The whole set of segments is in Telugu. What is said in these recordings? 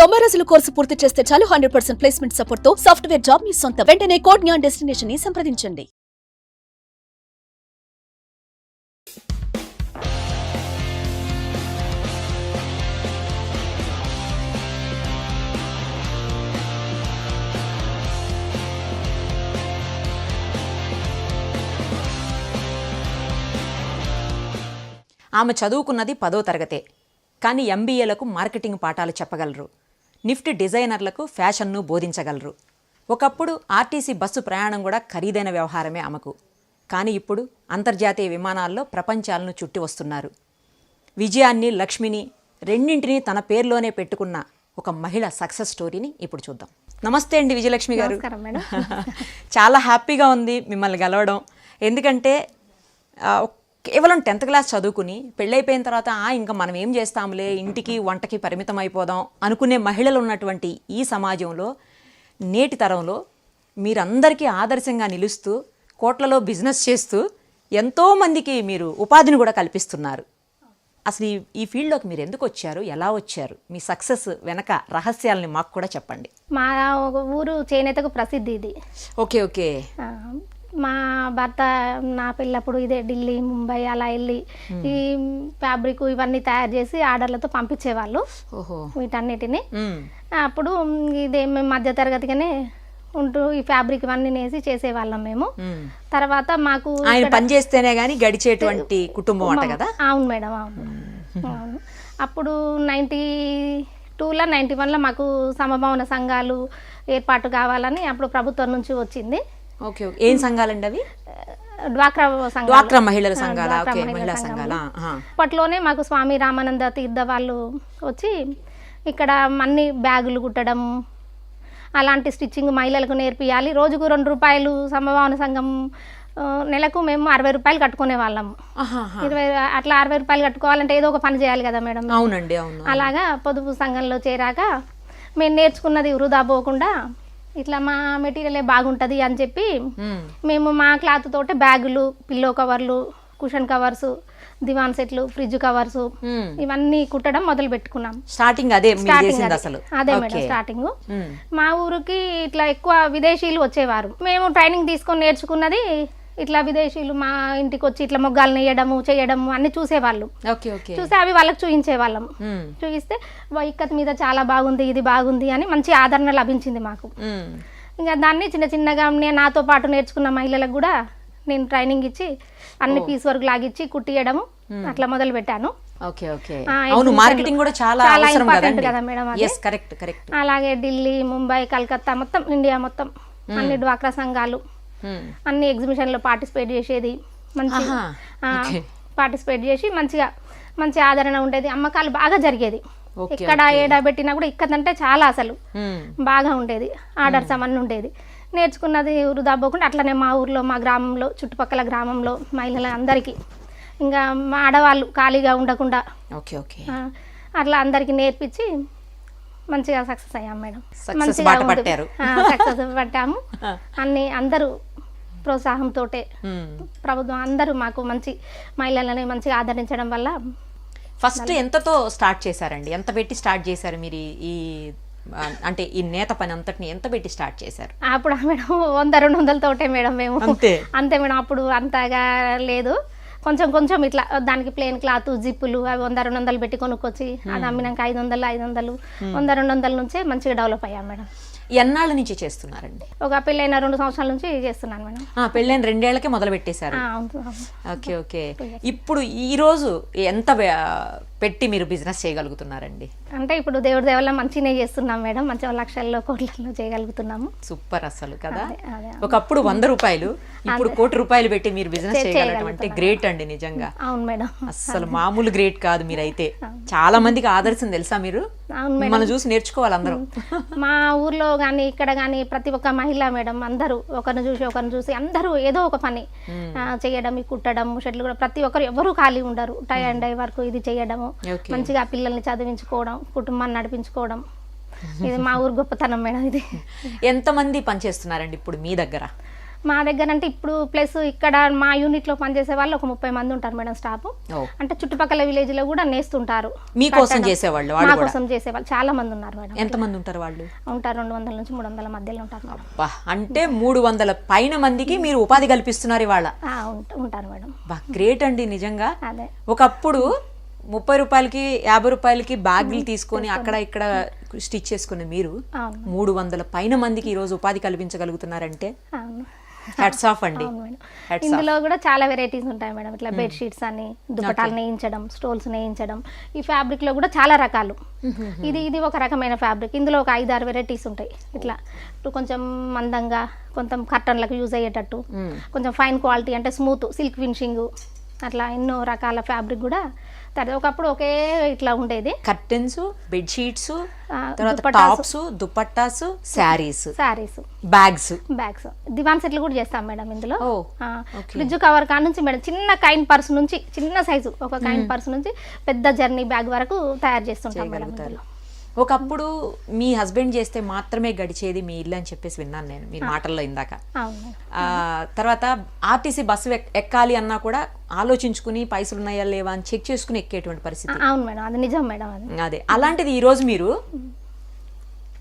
90 రోజుల కోర్సు పూర్తి చేస్తే చాలు 100% ప్లేస్మెంట్ సపోర్ట్ తో సాఫ్ట్వేర్ జాబ్ మీ సొంతం. వెంటనే కోడ్ జ్ఞాన్ డెస్టినేషన్ ని సంప్రదించండి. ఆమె చదువుకున్నది 10వ తరగతే, కానీ ఎంబీఏలకు మార్కెటింగ్ పాఠాలు చెప్పగలరు. నిఫ్ట్ డిజైనర్లకు ఫ్యాషన్ను బోధించగలరు. ఒకప్పుడు ఆర్టీసీ బస్సు ప్రయాణం కూడా ఖరీదైన వ్యవహారమే ఆమెకు. కానీ ఇప్పుడు అంతర్జాతీయ విమానాల్లో ప్రపంచాలను చుట్టి వస్తున్నారు. విజయాన్ని, లక్ష్మిని రెండింటినీ తన పేరులోనే పెట్టుకున్న ఒక మహిళ సక్సెస్ స్టోరీని ఇప్పుడు చూద్దాం. నమస్తే అండి విజయలక్ష్మి గారు. చాలా హ్యాపీగా ఉంది మిమ్మల్ని కలవడం. ఎందుకంటే కేవలం 10th క్లాస్ చదువుకుని పెళ్ళైపోయిన తర్వాత ఇంకా మనం ఏం చేస్తాంలే, ఇంటికి వంటకి పరిమితం అయిపోదాం అనుకునే మహిళలు ఉన్నటువంటి ఈ సమాజంలో, నేటి తరంలో మీరందరికీ ఆదర్శంగా నిలుస్తూ కోట్లలో బిజినెస్ చేస్తూ ఎంతోమందికి మీరు ఉపాధిని కూడా కల్పిస్తున్నారు. అసలు ఈ ఫీల్డ్లోకి మీరు ఎందుకు వచ్చారు, ఎలా వచ్చారు, మీ సక్సెస్ వెనక రహస్యాలని మాకు కూడా చెప్పండి. మా ఊరు చేనేతకు ప్రసిద్ధి ఇది. Okay okay. మా భర్త నా పెళ్ళప్పుడు ఇదే ఢిల్లీ, ముంబై అలా వెళ్ళి ఈ ఫ్యాబ్రిక్ ఇవన్నీ తయారు చేసి ఆర్డర్లతో పంపించేవాళ్ళు. వీటన్నిటిని అప్పుడు ఇదే మేము మధ్య తరగతిగానే ఉంటూ ఈ ఫ్యాబ్రిక్ ఇవన్నీ నేసి చేసేవాళ్ళం మేము. తర్వాత మాకు పని చేస్తేనే గానీ గడిచేటువంటి కుటుంబం అంట కదా. అవును మేడం, అవును. అప్పుడు 92లో 91లో మాకు సమభావన సంఘాలు ఏర్పాటు కావాలని అప్పుడు ప్రభుత్వం నుంచి వచ్చింది. ఓకే. ఏం సంఘాలండి అవి? డ్వాక్రా మహిళల సంఘాల. మహిళా సంఘాల. అప్పట్లోనే మాకు స్వామి రామానంద తీర్థ వాళ్ళు వచ్చి ఇక్కడ అన్ని బ్యాగులు కుట్టడం అలాంటి స్టిచ్చింగ్ మహిళలకు నేర్పియాలి. రోజుకు 2 రూపాయలు సమభావన సంఘం, నెలకు మేము 60 రూపాయలు కట్టుకునే వాళ్ళము. 20 అట్లా 60 రూపాయలు కట్టుకోవాలంటే ఏదో ఒక పని చేయాలి కదా మేడం. అవునండి, అవును. అలాగా పొదుపు సంఘంలో చేరాక మేము నేర్చుకున్నది వృధా పోకుండా ఇట్లా మా మెటీరియలే బాగుంటుంది అని చెప్పి మేము మా క్లాత్ తోటే బ్యాగులు, పిల్లో కవర్లు, కుషన్ కవర్స్, దివాన్ సెట్లు, ఫ్రిడ్జ్ కవర్స్ ఇవన్నీ కుట్టడం మొదలు పెట్టుకున్నాం. స్టార్టింగ్ అదే మేడం స్టార్టింగ్. మా ఊరికి ఇట్లా ఎక్కువ విదేశీయులు వచ్చేవారు. మేము ట్రైనింగ్ తీసుకొని నేర్చుకున్నది ఇట్లా విదేశీయులు మా ఇంటికి వచ్చి ఇట్లా మొగ్గాలు నేయడము చేయడము అన్ని చూసేవాళ్ళు. చూస్తే అవి వాళ్ళకి చూపించేవాళ్ళం. చూపిస్తే ఇక్కత్ మీద చాలా బాగుంది, ఇది బాగుంది అని మంచి ఆదరణ లభించింది మాకు. ఇంకా దాన్ని చిన్న చిన్నగా నాతో పాటు నేర్చుకున్న మహిళలకు కూడా నేను ట్రైనింగ్ ఇచ్చి అన్ని పీస్ వర్క్ లాగిచ్చి కుట్టియడము అట్లా మొదలు పెట్టాను. కదా మేడం. అలాగే ఢిల్లీ, ముంబై, కలకత్తా మొత్తం ఇండియా మొత్తం అన్ని డ్వాక్రా సంఘాలు అన్ని ఎగ్జిబిషన్లో పార్టిసిపేట్ చేసేది. పార్టిసిపేట్ చేసి మంచి ఆదరణ ఉండేది. అమ్మకాలు బాగా జరిగేది. ఎక్కడ ఏడా పెట్టినా కూడా ఇక్కడంటే చాలా అసలు బాగా ఉండేది. ఆర్డర్స్ అవన్నీ ఉండేది. నేర్చుకున్నది వృధా పోకుండా అట్లనే మా ఊర్లో, మా గ్రామంలో, చుట్టుపక్కల గ్రామంలో మహిళలందరికీ, ఇంకా మా ఆడవాళ్ళు ఖాళీగా ఉండకుండా అట్లా అందరికీ నేర్పించి మంచిగా సక్సెస్ అయ్యాం మేడం. మంచిగా సక్సెస్ పట్టాము. అందరూ ప్రోత్సాహంతో ప్రభుత్వం అందరూ మాకు మంచి మహిళలని మంచిగా ఆదరించడం వల్ల. ఫస్ట్ ఎంతతో స్టార్ట్ చేశారండి? ఎంత పెట్టి స్టార్ట్ చేశారు మీరు ఈ అంటే ఈ నేత పని అంతటిని ఎంత పెట్టి స్టార్ట్ చేశారు? అప్పుడు మేడం 100-200 తోటే మేడం మేము. అంతే మేడం. అప్పుడు అంతగా లేదు, కొంచెం ఇట్లా దానికి ప్లేన్ క్లాత్, జిప్పులు అవి 100-200 పెట్టి కొనుక్కొచ్చి అది అమ్మినాక 500 100-200 నుంచే మంచిగా డెవలప్ అయ్యాం మేడం. ఎన్నాళ్ళ నుంచి చేస్తున్నారండి? ఒక పెళ్ళైన 2 సంవత్సరాల నుంచి చేస్తున్నాను మేడం. పెళ్ళైన 2 ఏళ్లకే మొదలు పెట్టేశారు. ఓకే. ఇప్పుడు ఈ రోజు ఎంత పెట్టి మీరు బిజినెస్ చేయగలుగుతున్నారండి? అంటే ఇప్పుడు దేవుడి దేవల్ల మంచిగా చేస్తున్నాం మేడం. మంచిగా లక్షల్లో కోట్లలో చేయగలుగుతున్నాము. సూపర్ అసలు కదా. ఒకప్పుడు 100 రూపాయలు, ఇప్పుడు 1 కోటి రూపాయలు పెట్టి మీరు బిజినెస్ చేయగలగడం అంటే గ్రేట్ అండి నిజంగా. అవును మేడం, అసలు మామూలు గ్రేట్ కాదు మీరైతే. చాలా మందికి ఆదర్శం తెలుసా మీరు? మనం చూసి నేర్చుకోవాలి అందరూ. మా ఊర్లో కానీ ఇక్కడ కానీ ప్రతి ఒక్క మహిళ మేడం అందరూ ఒకరిని చూసి అందరూ ఏదో ఒక పని చేయడం, కుట్టడం, షర్ట్లు కూడా ప్రతి ఒక్కరు ఎవరు ఖాళీ ఉండరు. టై అండ్ డై వర్క్ ఇది చేయడము, మంచిగా పిల్లల్ని చదివించుకోవడం, కుటుంబాన్ని నడిపించుకోవడం, ఇది మా ఊరు గొప్పతనం మేడం. ఇది ఎంతమంది పనిచేస్తున్నారండి ఇప్పుడు మీ దగ్గర? మా దగ్గర అంటే ఇప్పుడు ప్లస్ ఇక్కడ మా యూనిట్లో పనిచేసే వాళ్ళు ఒక 30 మంది ఉంటారు మేడం స్టాఫ్. అంటే చుట్టుపక్కల విలేజ్ లో కూడా నేస్తుంటారు. మీకోసం చేసేవాళ్ళు, మా కోసం చేసేవాళ్ళు చాలా మంది ఉన్నారు మేడం. ఎంత మంది ఉంటారు వాళ్ళు? ఉంటారు 200 నుంచి 300 మధ్యలో ఉంటారు మేడం. అబ్బా, అంటే 300 పైన మందికి మీరు ఉపాధి కల్పిస్తున్నారు ఇవాళ. ఉంటారు మేడం. గ్రేట్ అండి నిజంగా. అదే ఒకప్పుడు 30 రూపాయలకి 50 రూపాయలకి బ్యాగులు తీసుకొని అక్కడ ఇక్కడ స్టిచ్ చేసుకునే మీరు 300 పైన మందికి ఈరోజు ఉపాధి కల్పించగలుగుతున్నారంటే హ్యాట్స్ ఆఫ్ అండి. ఇందులో కూడా చాలా వెరైటీస్ ఉంటాయి మేడం. ఇట్లా బెడ్షీట్స్ అని, దుపటాలు నేయించడం, స్టోల్స్ నేయించడం. ఈ ఫ్యాబ్రిక్ లో కూడా చాలా రకాలు. ఇది ఒక రకమైన ఫ్యాబ్రిక్. ఇందులో ఒక 5-6 వెరైటీస్ ఉంటాయి. ఇట్లా ఇప్పుడు కొంచెం మందంగా, కొంచెం కర్టన్లకు యూజ్ అయ్యేటట్టు, కొంచెం ఫైన్ క్వాలిటీ అంటే స్మూత్ సిల్క్ ఫినిషింగ్, అట్లా ఎన్నో రకాల ఫ్యాబ్రిక్ కూడా. ఒకప్పుడు ఒకే ఇట్లా ఉండేది. కర్టెన్స్, బెడ్షీట్స్, తర్వాత టాప్స్, దుపట్టాస్, శారీస్, బ్యాగ్స్. దివాన్ సెట్లు కూడా చేస్తాం మేడం ఇందులో. ఫ్రిడ్జ్ కవర్ కా నుంచి మేడం చిన్న కైన్ పర్స్ నుంచి, చిన్న సైజు ఒక కైన్ పర్స్ నుంచి పెద్ద జర్నీ బ్యాగ్ వరకు తయారు చేస్తుంటాం మేడం ఇందులో. ఒకప్పుడు మీ హస్బెండ్ చేస్తే మాత్రమే గడిచేది మీ ఇల్లు అని చెప్పేసి విన్నాను నేను మీ మాటల్లో ఇందాక. తర్వాత ఆర్టీసీ బస్సు ఎక్కాలి అన్నా కూడా ఆలోచించుకుని పైసలు ఉన్నాయా లేవా అని చెక్ చేసుకుని ఎక్కేటువంటి పరిస్థితి. అవును మేడం, అది నిజం మేడం. అదే అలాంటిది ఈ రోజు మీరు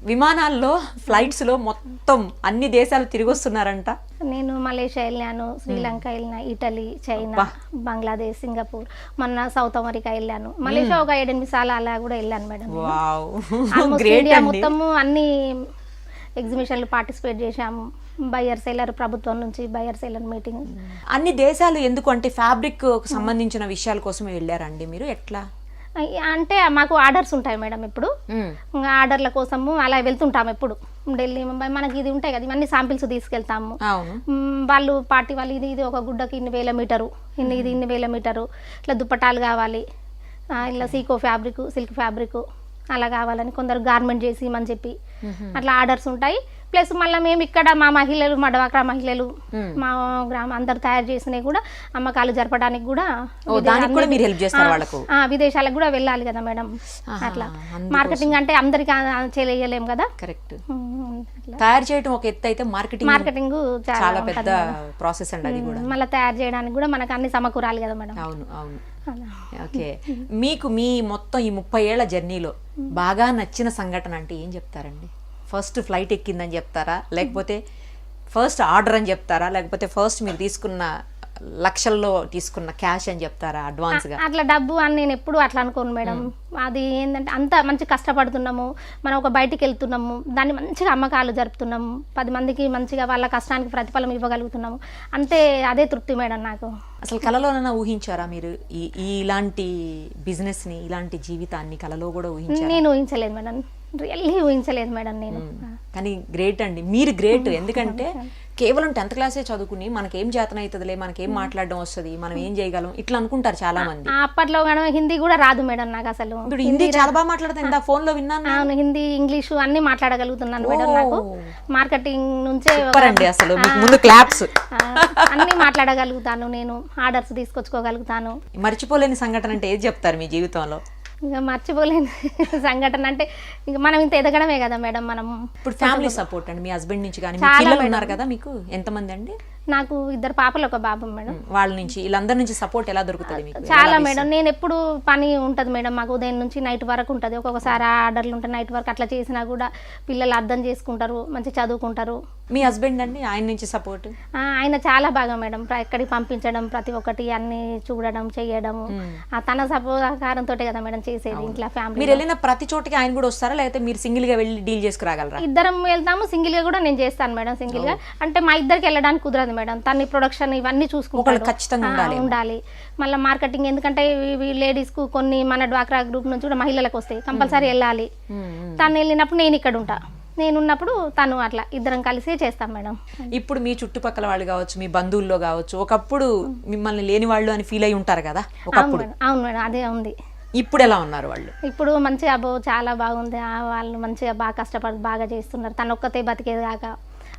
విమానాల్లో, ఫ్లైట్స్ లో మొత్తం అన్ని దేశాలు తిరిగి వస్తున్నారంట. నేను మలేషియా వెళ్ళాను, శ్రీలంక వెళ్ళినా, ఇటలీ, చైనా, బంగ్లాదేశ్, సింగపూర్, మొన్న సౌత్ అమెరికా వెళ్ళాను. మలేషియా ఒక 7-8 సార్లు అలా కూడా వెళ్ళాను మేడం. ఇండియా మొత్తము అన్ని ఎగ్జిబిషన్లు పార్టిసిపేట్ చేశాము. బయర్ సెల్లర్, ప్రభుత్వం నుంచి బయర్ సెల్లర్ మీటింగ్. అన్ని దేశాలు ఎందుకు అంటే ఫ్యాబ్రిక్ సంబంధించిన విషయాల కోసం వెళ్ళారండి మీరు? ఎట్లా అంటే మాకు ఆర్డర్స్ ఉంటాయి మేడం. ఇప్పుడు ఆర్డర్ల కోసము అలా వెళ్తుంటాము. ఎప్పుడు ఢిల్లీ, ముంబై మనకి ఇది ఉంటాయి కదా, ఇవన్నీ శాంపిల్స్ తీసుకెళ్తాము. వాళ్ళు పార్టీ వాళ్ళు ఇది ఒక గుడ్డకి ఇన్ని వేల మీటరు, ఇన్ని వేల మీటరు, ఇట్లా దుప్పటాలు కావాలి, ఇలా సీకో ఫ్యాబ్రిక్, సిల్క్ ఫ్యాబ్రిక్ అలా కావాలని కొందరు గార్మెంట్ చేసి అని చెప్పి అట్లా ఆర్డర్స్ ఉంటాయి. ప్లస్ మళ్ళీ మేము ఇక్కడ మా మహిళలు, మా డ్వాక్రా మహిళలు, మా గ్రామం అందరు తయారు చేసినవి కూడా అమ్మకాలు జరపడానికి కూడా విదేశాలకు కూడా వెళ్ళాలి కదా మేడం. అట్లా మార్కెటింగ్ అంటే అందరికి చేయలేం కదా. కరెక్ట్. తయారు చేయడం ఒక ఎత్తు అయితే మార్కెటింగ్ చాలా పెద్ద ప్రాసెస్ అండి అది కూడా. మళ్ళీ తయారు చేయడానికి కూడా మనకు అన్ని సమకూరాలి కదా మేడం. అవును అవును. ఓకే, మీకు మీ మొత్తం ఈ 30 ఏళ్ల జర్నీలో బాగా నచ్చిన సంఘటన అంటే ఏం చెప్తారండి? ఫస్ట్ ఫ్లైట్ ఎక్కిందని చెప్తారా, లేకపోతే ఫస్ట్ ఆర్డర్ అని చెప్తారా, లేకపోతే ఫస్ట్ మీరు తీసుకున్న లక్షల్లో తీసుకున్న క్యాష్ అని చెప్తారా అడ్వాన్స్గా? అట్లా డబ్బు అని నేను ఎప్పుడు అట్లా అనుకోను మేడం. అది ఏంటంటే అంత మంచి కష్టపడుతున్నాము, మనం ఒక బయటికి వెళ్తున్నాము, దాన్ని మంచిగా అమ్మకాలు జరుపుతున్నాము, 10 మందికి మంచిగా వాళ్ళ కష్టానికి ప్రతిఫలం ఇవ్వగలుగుతున్నాము, అంతే. అదే తృప్తి మేడం నాకు. అసలు కలలోనైనా ఊహించారా మీరు ఇలాంటి బిజినెస్ని, ఇలాంటి జీవితాన్ని కలలో కూడా ఊహించారా? నేను ఊహించలేదు మేడం, రియల్లీ ఊహించలేదు మేడం నేను. కానీ గ్రేట్ అండి, మీరు గ్రేట్. ఎందుకంటే కేవలం 10th క్లాసే చదువుకుని మనకేం చేతన అవుతుందిలే, మనకేం మాట్లాడడం వస్తుంది, మనం ఏం చేయగలం ఇట్లా అనుకుంటారు చాలా మంది. అప్పట్లో హిందీ కూడా రాదు మేడం నాకు అసలు. హిందీ చాలా బాగా మాట్లాడుతాను, ఇందా ఫోన్ లో విన్నాను. అవును, హిందీ, ఇంగ్లీషు అన్ని మాట్లాడగలుగుతున్నాను మేడం. నాకు మార్కెటింగ్ నుంచే అసలు ముందు క్లాప్స్ అన్ని మాట్లాడగలుగుతాను నేను, ఆర్డర్స్ తీసుకొచ్చుకోగలుగుతాను. మర్చిపోలేని సంఘటన అంటే ఏది చెప్తారు మీ జీవితంలో? ఇంకా మర్చిపోలేని సంఘటన అంటే ఇంకా మనం ఇంత ఎదగడమే కదా మేడం. మనం ఇప్పుడు ఫ్యామిలీ సపోర్ట్ అండి మీ హస్బెండ్ నుంచి కానీ, పిల్లలు ఉన్నారు కదా మీకు, ఎంతమంది అండి? నాకు 2 పాపలు, 1 బాబు మేడం. వాళ్ళ నుంచి వీళ్ళందరి నుంచి సపోర్ట్ ఎలా దొరుకుతుంది మీకు? చాలా మేడం. నేను ఎప్పుడు పని ఉంటుంది మేడం మాకు, ఉదయం నుంచి నైట్ వరకు ఉంటుంది. ఒక్కొక్కసారి ఆర్డర్లు ఉంటాయి నైట్ వరకు, అట్లా చేసినా కూడా పిల్లలు అర్థం చేసుకుంటారు, మంచి చదువుకుంటారు. మీ హస్బెండ్ అండి, ఆయన నుంచి సపోర్ట్? ఆయన చాలా బాగా మేడం, ఎక్కడికి పంపించడం, ప్రతి ఒక్కటి అన్ని చూడడం, చేయడము, తన సహకారంతో కదా మేడం చేసేది ఇంట్లో ఫ్యామిలీ. మీరు వెళ్ళిన ప్రతి చోటికి ఆయన కూడా వస్తారా, లేకపోతే మీరు సింగిల్ గా వెళ్ళి డీల్ చేసుకురాగలరా? ఇద్దరం వెళ్తాము, సింగిల్ గా కూడా నేను చేస్తాను మేడం. సింగిల్ గా అంటే మా ఇద్దరికి వెళ్ళడానికి కుదరదు మేడం, తన ప్రొడక్షన్ ఇవన్నీ చూసుకుంటారు, ఖచ్చితంగా ఉండాలి. మళ్ళీ మార్కెటింగ్, ఎందుకంటే లేడీస్ కు కొన్ని మన డ్వాక్రా గ్రూప్ నుంచి కూడా మహిళలకు వస్తాయి, కంపల్సరీ వెళ్ళాలి. తను వెళ్ళినప్పుడు నేను ఇక్కడ ఉంటా, నేనున్నప్పుడు తను, అట్లా ఇద్దరం కలిసి చేస్తాం మేడం. ఇప్పుడు మీ చుట్టుపక్కల వాళ్ళు కావచ్చు, మీ బంధువుల్లో కావచ్చు, ఒకప్పుడు మిమ్మల్ని లేని వాళ్ళు అని ఫీల్ అయి ఉంటారు కదా ఒకప్పుడు. అవును మేడం, అదే ఉంది. ఇప్పుడు ఎలా ఉన్నారు వాళ్ళు? ఇప్పుడు మంచిగా చాలా బాగుంది. వాళ్ళు మంచిగా బాగా కష్టపడి బాగా చేస్తున్నారు. తను ఒక్కతే బతికేది కాక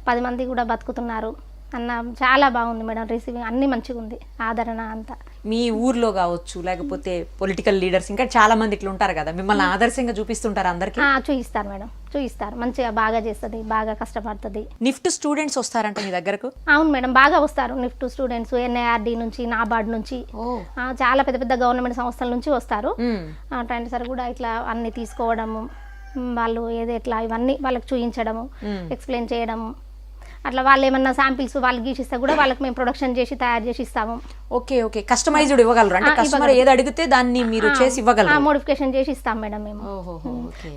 10 మంది కూడా బతుకుతున్నారు అన్న, చాలా బాగుంది మేడం. రిసీవింగ్ అన్ని మంచిగా ఉంది, ఆదరణ అంతా. మీ ఊర్లో కావచ్చు, లేకపోతే పొలిటికల్ లీడర్స్ ఇంకా చాలా మంది ఇట్లా ఉంటారు కదా, మిమ్మల్ని ఆదర్శంగా చూపిస్తుంటారు అందరికి? చూపిస్తారు మేడం. చూపిస్తారు, మంచిగా బాగా చేస్తుంది, బాగా కష్టపడుతుంది. నిఫ్ట్ స్టూడెంట్స్ వస్తారంట మీ దగ్గరకు? అవును మేడం, బాగా వస్తారు. నిఫ్ట్ స్టూడెంట్స్ NIRD నుంచి, నాబార్డ్ నుంచి, చాలా పెద్ద పెద్ద గవర్నమెంట్ సంస్థల నుంచి వస్తారు. ట్రైనర్ కూడా ఇట్లా అన్ని తీసుకోవడము, వాళ్ళు ఏది ఎట్లా ఇవన్నీ వాళ్ళకి చూపించడము, ఎక్స్ప్లెయిన్ చేయడము, అట్లా వాళ్ళు ఏమన్నా శాంపిల్స్ వాళ్ళు గీసిస్తే కూడా వాళ్ళకి మేము ప్రొడక్షన్ చేసి తయారు చేసి ఇస్తాము. ఓకే ఓకే, కస్టమైజ్డ్ ఇవ్వగలరు అంటే కస్టమర్ ఏది అడిగితే దాన్ని మీరు చేసి ఇవ్వగలరు? మోడిఫికేషన్ చేసి ఇస్తాం మేడం మేము.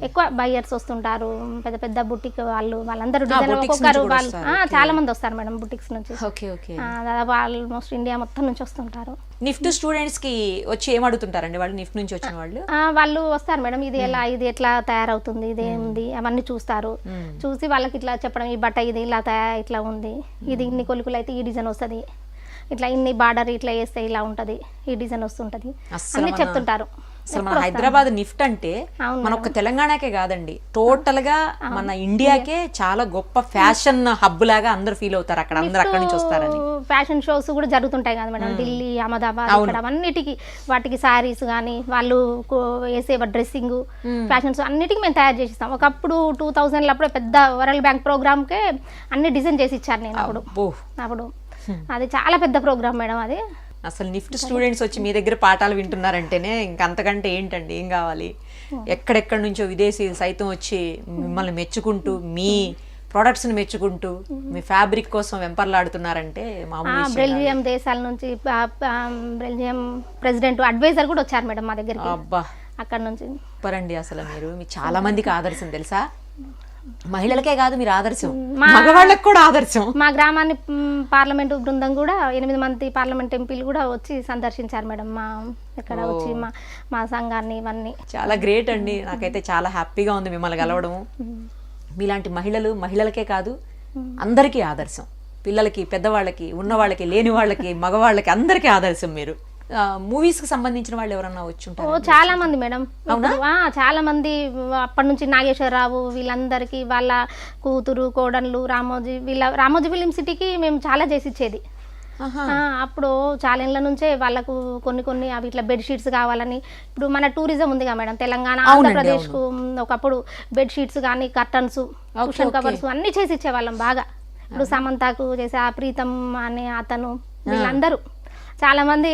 ఎక్కువ బయ్యర్స్ వస్తుంటారు, పెద్ద పెద్ద బుటిక్ వాళ్ళందరూ డిజైన్ ఒక్కొక్కరు వాళ్ళు చాలా మంది వస్తారు మేడం బుటిక్స్ నుంచి. ఓకే ఓకే, దాదాపు ఆల్మోస్ట్ ఇండియా మొత్తం నుంచి వస్తుంటారు. నిఫ్ట్ స్టూడెంట్స్ కి వచ్చి ఏం అడుగుతుంటారండి వాళ్ళు? నిఫ్ట్ నుంచి వచ్చిన వాళ్ళు వాళ్ళు వస్తారు మేడం, ఇది ఎలా, ఇది ఎట్లా తయారవుతుంది, ఇది ఏముంది అవన్నీ చూస్తారు. చూసి వాళ్ళకి ఇట్లా చెప్పడం, ఈ బట్ట ఇది ఇలా ఇట్లా ఉంది, ఇది ఇన్ని కొలుకులు అయితే ఈ డిజైన్ వస్తుంది, ఇట్లా ఇన్ని బార్డర్ ఇట్లా వేస్తే ఇలా ఉంటది, ఈ డిజైన్ వస్తుంటది అన్ని చెప్తుంటారు. అసలు మన హైదరాబాద్ నిఫ్ట్ అంటే మన ఒక్క తెలంగాణకే కాదండి, టోటల్ గా మన ఇండియాకే చాలా గొప్ప ఫ్యాషన్ హబ్ లాగా అందరు ఫీల్ అవుతారు. అక్కడ అందరు అక్కడి నుంచి వస్తారని. ఫ్యాషన్ షోస్ కూడా జరుగుతుంటాయి కదా మేడం, ఢిల్లీ, అహ్మదాబాద్, ఇక్కడ అన్నిటికీ వాటికి శారీస్ కానీ వాళ్ళు వేసే డ్రెస్సింగ్ ఫ్యాషన్స్ అన్నిటికీ మేము తయారు చేసి ఇస్తాం. ఒకప్పుడు 2000 అప్పుడే పెద్ద వరల్డ్ బ్యాంక్ ప్రోగ్రామ్కే అన్ని డిజైన్ చేసి ఇచ్చాను నేను అప్పుడు. అది చాలా పెద్ద ప్రోగ్రామ్ మేడం అది. అసలు నిఫ్ట్ స్టూడెంట్స్ వచ్చి మీ దగ్గర పాఠాలు వింటున్నారంటేనే ఇంకా అంతకంటే ఏంటండి, ఏం కావాలి? ఎక్కడెక్కడి నుంచో విదేశీయులు సైతం వచ్చి మిమ్మల్ని మెచ్చుకుంటూ, మీ ప్రొడక్ట్స్ని మెచ్చుకుంటూ, మీ ఫ్యాబ్రిక్ కోసం వెంపర్లాడుతున్నారంటే మామూలు. బెల్జియం దేశాల నుంచి బెల్జియం ప్రెసిడెంట్ అడ్వైజర్ కూడా వచ్చారు మేడం మా దగ్గరికి. అబ్బా, అక్కడ నుంచి పరండి. అసలు మీరు చాలా మందికి ఆదర్శం తెలుసా? మహిళలకే కాదు మీరు ఆదర్శం, మగవాళ్ళకి కూడా ఆదర్శం. మా గ్రామాన్ని పార్లమెంటు బృందం కూడా 8 మంది పార్లమెంట్ ఎంపీలు కూడా వచ్చి సందర్శించారు మేడం మా ఇక్కడ వచ్చి మా సంఘాన్ని. ఇవన్నీ చాలా గ్రేట్ అండి. నాకైతే చాలా హ్యాపీగా ఉంది మిమ్మల్ని కలవడం. మీలాంటి మహిళలకే కాదు అందరికీ ఆదర్శం. పిల్లలకి, పెద్దవాళ్ళకి, ఉన్న వాళ్ళకి, లేని వాళ్ళకి, మగవాళ్ళకి అందరికీ ఆదర్శం మీరు. మూవీస్ కి సంబంధించిన వాళ్ళు ఎవరన్నా వచ్చి ఉంటారు? చాలా మంది మేడం, చాలా మంది. అప్పటి నుంచి నాగేశ్వరరావు వీళ్ళందరికీ వాళ్ళ కూతురు, కోడళ్ళు, రామోజీ ఫిలిం సిటీకి మేము చాలా చేసి ఇచ్చేది. అప్పుడు చాలా ఏళ్ళ నుంచే వాళ్ళకు కొన్ని అవి ఇట్లా బెడ్షీట్స్ కావాలని. ఇప్పుడు మన టూరిజం ఉందిగా మేడం, తెలంగాణ, ఆంధ్రప్రదేశ్కు ఒకప్పుడు బెడ్షీట్స్ కానీ, కర్టన్స్, కుషన్ కవర్స్ అన్ని చేసి ఇచ్చేవాళ్ళం బాగా. ఇప్పుడు సమంతకు చేసే ఆ ప్రీతం అనే అతను, వీళ్ళందరూ చాలా మంది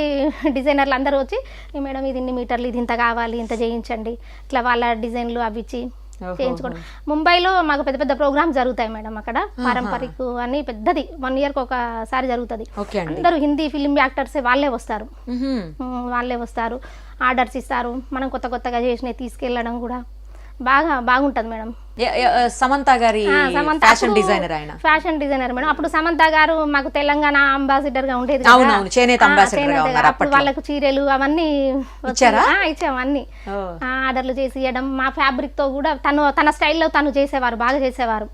డిజైనర్లు అందరూ వచ్చి, మేడం ఇది ఇన్ని మీటర్లు, ఇది ఇంత కావాలి, ఇంత చేయించండి, ఇట్లా వాళ్ళ డిజైన్లు అవి ఇచ్చి చేయించుకోండి. ముంబైలో మాకు పెద్ద పెద్ద ప్రోగ్రామ్స్ జరుగుతాయి మేడం, అక్కడ పారంపరిక్ అని పెద్దది 1 year ఒకసారి జరుగుతుంది. అందరూ హిందీ ఫిలిం యాక్టర్సే వాళ్ళే వస్తారు, ఆర్డర్స్ ఇస్తారు. మనం కొత్తగా చేసినవి తీసుకెళ్ళడం కూడా బాగుంటది మేడం. సమంత గారి ఫ్యాషన్ డిజైనర్, ఆయన ఫ్యాషన్ డిజైనర్ మేడం. అప్పుడు సమంత గారు మాకు తెలంగాణ అంబాసిడర్ గా ఉండేది. అప్పుడు వాళ్ళకు చీరలు అవన్నీ ఇచ్చాము, అన్ని ఆర్డర్లు చేసి ఇవ్వడం. మా ఫ్యాబ్రిక్ తో కూడా తన స్టైల్లో తను చేసేవారు, బాగా చేసేవారు.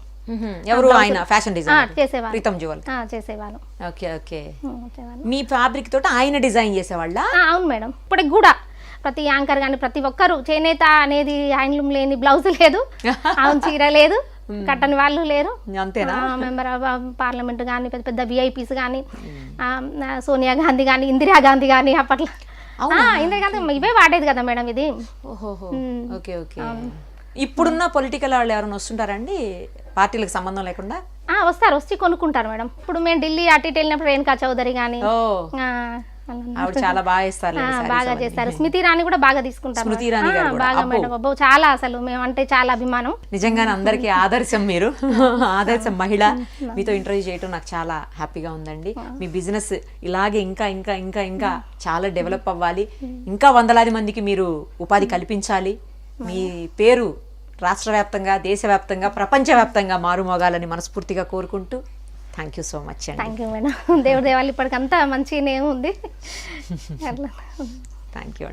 ఎవరు? ఆయన ఫ్యాషన్ డిజైనర్ చేసేవారు, ప్రీతం జ్యువెల్ చేసేవారు. ఓకే ఓకే, మీ ఫ్యాబ్రిక్ తోటి ఆయన డిజైన్ చేసేవాళ్ళ? అవును మేడం. ఇప్పటికి కూడా ప్రతి యాంకర్ కానీ ప్రతి ఒక్కరు చేనేత అనేది హ్యాండ్లూమ్ లేని బ్లౌజ్ లేదు, అవును చీర లేదు, కట్టని వాళ్ళు లేరు. అంతేనా? మెంబర్ ఆఫ్ పార్లమెంట్ కానీ, పెద్ద పెద్ద VIPs కానీ, సోనియా గాంధీ కానీ, ఇందిరా గాంధీ కానీ, అప్పట్లో ఇందిరా గాంధీ ఇవే వాడేది కదా మేడం ఇది. Okay okay. ఇప్పుడున్న పొలిటికల్ వాళ్ళు ఎవరైనా వస్తుంటారండి పార్టీలకు సంబంధం లేకుండా? వస్తారు, వచ్చి కొనుక్కుంటారు మేడం. ఇప్పుడు మేము ఢిల్లీ అటు ఇటు వెళ్ళినప్పుడు రేణుకా చౌదరి కానీ చాలా బాగా చేస్తారు. స్మృతి ఇరానీ కూడా బాగా తీసుకుంటారు. బాగా మేడం, చాలా అసలు మేమంటే చాలా అభిమానం. నిజంగానే అందరికీ ఆదర్శం మీరు, ఆదర్శం మహిళ. మీతో ఇంటర్వ్యూ చేయడం నాకు చాలా హ్యాపీగా ఉందండి. మీ బిజినెస్ ఇలాగే ఇంకా ఇంకా ఇంకా ఇంకా చాలా డెవలప్ అవ్వాలి, ఇంకా 100 మందికి మీరు ఉపాధి కల్పించాలి. మీ పేరు రాష్ట్ర వ్యాప్తంగా, దేశవ్యాప్తంగా, ప్రపంచవ్యాప్తంగా మారుమోగాలని మనస్ఫూర్తిగా కోరుకుంటూ థ్యాంక్ యూ సో మచ్ అండి. Thank you madam. దేవుడి దేవాలి ఇప్పటికంతా మంచిగానే ఉంది. Thank you.